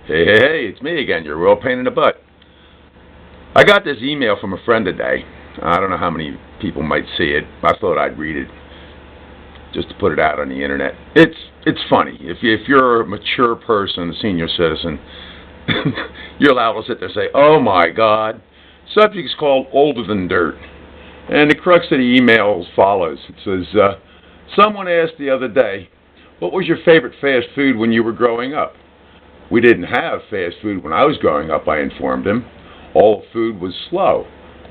Hey, it's me again, your real pain in the butt. I got this email from a friend today. I don't know how many people might see it. I thought I'd read it just to put it out on the internet. It's funny. If you're a mature person, a senior citizen, you're allowed to sit there and say, "Oh my God." Subject's called Older Than Dirt. And the crux of the email is as follows. It says, someone asked the other day, "What was your favorite fast food when you were growing up?" "We didn't have fast food when I was growing up," I informed him. "All food was slow."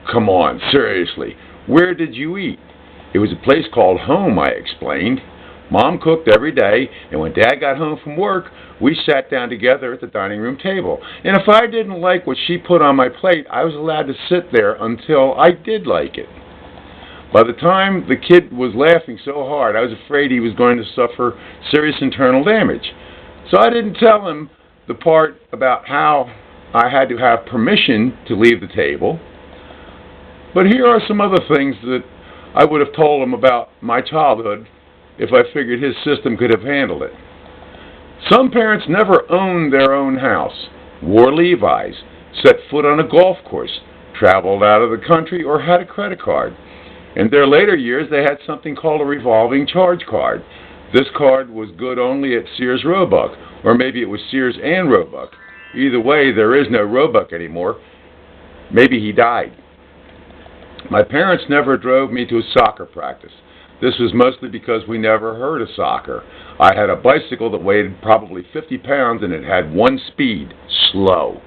"Come on, seriously. Where did you eat?" "It was a place called home," I explained. "Mom cooked every day, and when Dad got home from work, we sat down together at the dining room table. And if I didn't like what she put on my plate, I was allowed to sit there until I did like it." By the time the kid was laughing so hard, I was afraid he was going to suffer serious internal damage. So I didn't tell him the part about how I had to have permission to leave the table. But here are some other things that I would have told him about my childhood if I figured his system could have handled it. Some parents never owned their own house, wore Levi's, set foot on a golf course, traveled out of the country, or had a credit card. In their later years, they had something called a revolving charge card. This card was good only at Sears Roebuck, or maybe it was Sears and Roebuck. Either way, there is no Roebuck anymore. Maybe he died. My parents never drove me to a soccer practice. This was mostly because we never heard of soccer. I had a bicycle that weighed probably 50 pounds and it had one speed, slow.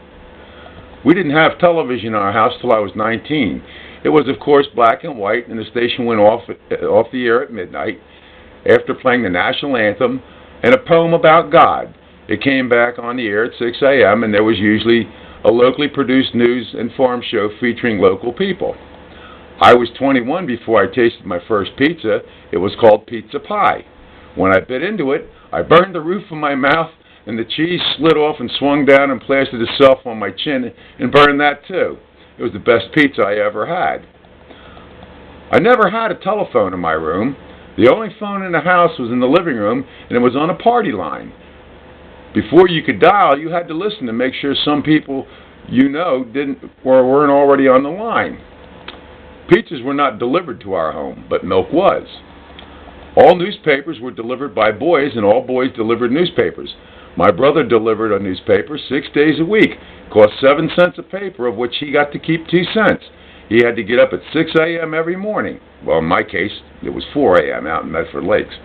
We didn't have television in our house till I was 19. It was, of course, black and white, and the station went off the air at midnight after playing the national anthem and a poem about God. It came back on the air at 6 a.m., and there was usually a locally produced news and farm show featuring local people. I was 21 before I tasted my first pizza. It was called pizza pie. When I bit into it, I burned the roof of my mouth, and the cheese slid off and swung down and plastered itself on my chin and burned that too. It was the best pizza I ever had. I never had a telephone in my room. The only phone in the house was in the living room, and it was on a party line. Before you could dial, you had to listen to make sure some people you know didn't or weren't already on the line. Pizzas were not delivered to our home, but milk was. All newspapers were delivered by boys, and all boys delivered newspapers. My brother delivered a newspaper 6 days a week. Cost 7 cents a paper, of which he got to keep 2 cents. He had to get up at 6 a.m. every morning. Well, in my case, it was 4 a.m. out in Medford Lakes.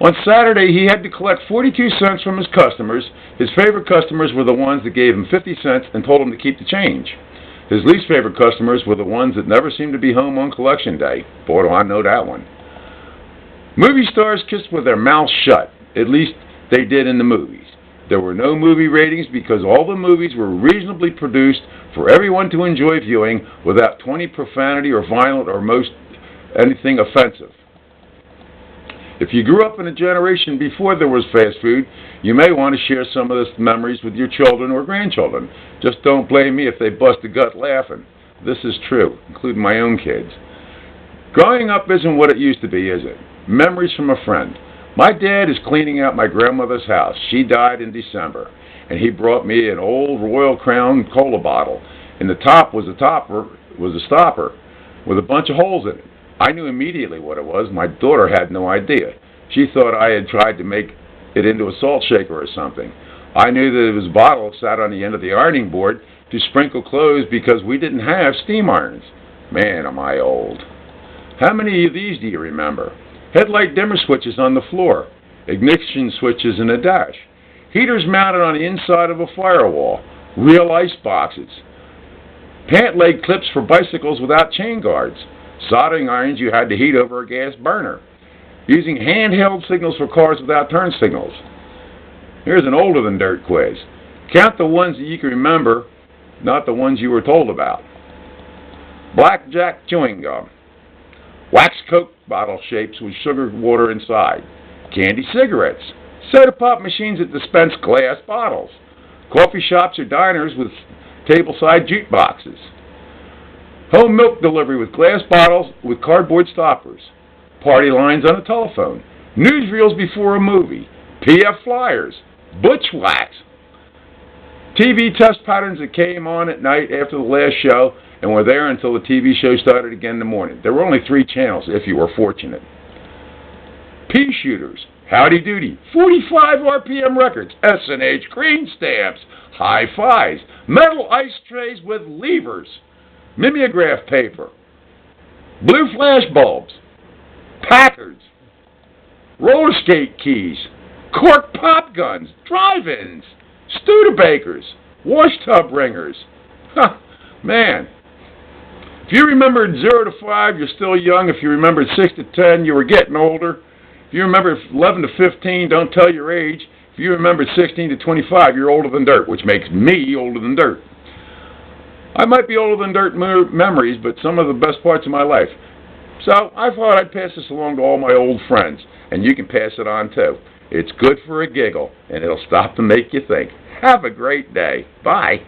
On Saturday, he had to collect 42 cents from his customers. His favorite customers were the ones that gave him 50 cents and told him to keep the change. His least favorite customers were the ones that never seemed to be home on collection day. Boy, do I know that one. Movie stars kissed with their mouths shut. At least they did in the movies. There were no movie ratings because all the movies were reasonably produced for everyone to enjoy viewing without 20 profanity or violent or most anything offensive. If you grew up in a generation before there was fast food, you may want to share some of these memories with your children or grandchildren. Just don't blame me if they bust a gut laughing. This is true, including my own kids. Growing up isn't what it used to be, is it? Memories from a friend. My dad is cleaning out my grandmother's house. She died in December, and he brought me an old Royal Crown cola bottle. And the top was a stopper with a bunch of holes in it. I knew immediately what it was. My daughter had no idea. She thought I had tried to make it into a salt shaker or something. I knew that it was a bottle sat on the end of the ironing board to sprinkle clothes because we didn't have steam irons. Man, am I old. How many of these do you remember? Headlight dimmer switches on the floor, ignition switches in a dash, heaters mounted on the inside of a firewall, real ice boxes, pant leg clips for bicycles without chain guards, soldering irons you had to heat over a gas burner, using handheld signals for cars without turn signals. Here's an older than dirt quiz. Count the ones that you can remember, not the ones you were told about. Blackjack chewing gum. Wax Coke bottle shapes with sugar water inside. Candy cigarettes. Soda pop machines that dispense glass bottles. Coffee shops or diners with tableside jukeboxes. Home milk delivery with glass bottles with cardboard stoppers. Party lines on a telephone. Newsreels before a movie. PF flyers. Butch wax. TV test patterns that came on at night after the last show and were there until the TV show started again in the morning. There were only 3 channels if you were fortunate. Pea shooters, howdy doody, 45 RPM records, S&H green stamps, hi-fis, metal ice trays with levers, mimeograph paper, blue flash bulbs, Packards, roller skate keys, cork pop guns, drive-ins, Studebakers, wash tub ringers. Huh, man. If you remembered 0 to 5, you're still young. If you remembered 6 to 10, you were getting older. If you remember 11 to 15, don't tell your age. If you remember 16 to 25, you're older than dirt, which makes me older than dirt. I might be older than dirt memories, but some of the best parts of my life. So I thought I'd pass this along to all my old friends, and you can pass it on too. It's good for a giggle, and it'll stop to make you think. Have a great day. Bye.